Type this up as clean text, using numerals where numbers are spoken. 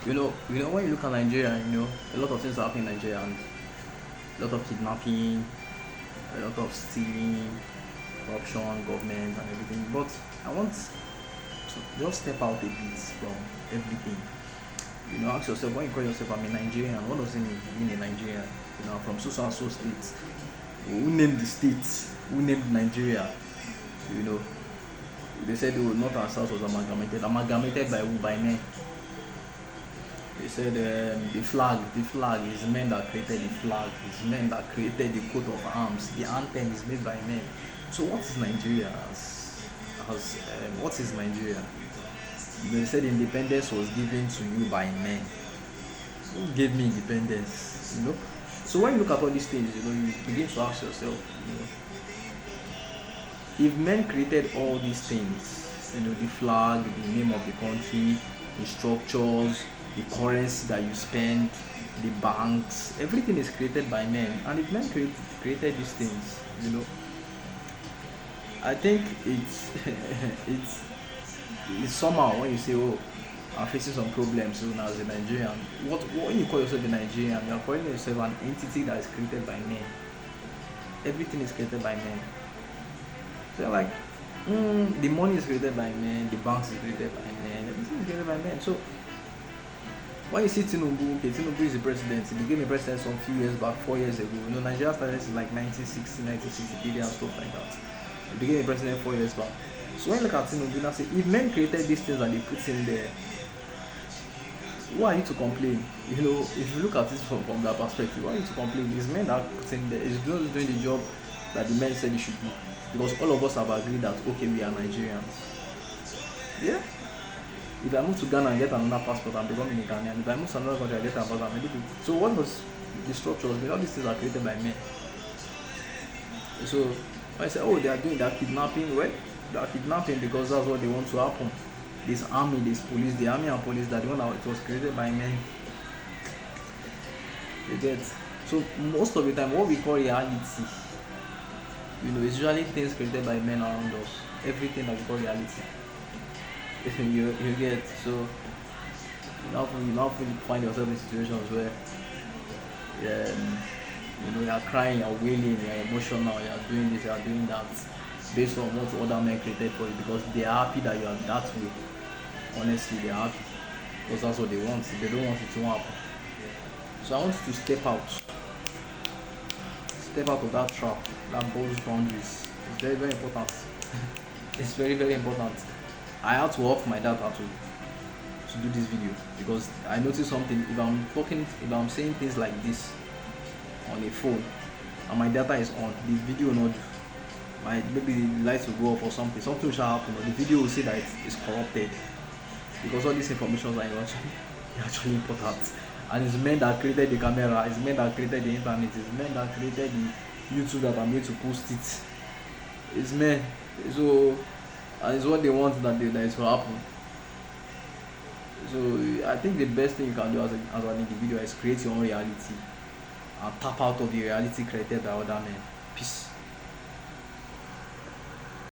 When you look at Nigeria, a lot of things happen in Nigeria, and a lot of kidnapping, a lot of stealing, corruption, government, and everything. But I want to just step out a bit from everything. Ask yourself, when you call yourself I'm a Nigerian, what does it mean being a Nigerian? From so and so states. Who named the states? Who named Nigeria? You know, they said North and South was amalgamated. Amalgamated by who? By men. They said the flag is men that created the flag. It's men that created the coat of arms. The anthem is made by men. So what is Nigeria? What is Nigeria? They said independence was given to you by men. Who gave me independence? So when you look at all these things, you begin to ask yourself, if men created all these things, the flag, the name of the country, the structures, the currency that you spend, the banks, everything is created by men. And if men created these things, I think it's it's somehow when you say, oh, I'm facing some problems now as a Nigerian. When you call yourself a Nigerian, you're calling yourself an entity that is created by men. Everything is created by men. So you're like, the money is created by men, the banks is created by men, everything is created by men. So when you see Tinubu, Tinubu is the president. He became a president some few years back, 4 years ago. Nigeria started in like 1960, 1963 and stuff like that. He became a president 4 years back. So when you look at Tinubu, now say, if men created these things and they put in there, who are you to complain? If you look at it from that perspective, why are you to complain? It's men that put in there. It's those doing the job that the men said they should do. Because all of us have agreed that, okay, we are Nigerians. Yeah? If I move to Ghana and get another passport, I'm becoming a Ghanaian. If I move to another country, I get another passport. So what was the structures? All these things are created by men. So when I say, oh, they are kidnapping, well, they are kidnapping because that's what they want to happen. This army, this police, the army and police, that it was created by men. You get? So most of the time, what we call reality, is usually things created by men around us. Everything that we call reality. you get? So you now find yourself in situations where you are crying, you are wailing, you are emotional, you are doing this, you are doing that, based on what other men created for you, because they are happy that you are that way. Honestly, they are happy because that's what they want. They don't want it to happen. So I want you to step out of that trap, that those boundaries. It's very, very important. It's very, very important. I had to off my data to do this video because I noticed something. If I'm saying things like this on a phone and my data is on, the video will not do. Maybe the lights will go off or something will happen, or the video will say that it's corrupted, because all these information are actually important. And it's men that created the camera, it's men that created the internet, it's men that created the YouTube that are made to post it. It's men. So and it's what they want that is to happen. So I think the best thing you can do as an individual is create your own reality and tap out of the reality created by other men. Peace.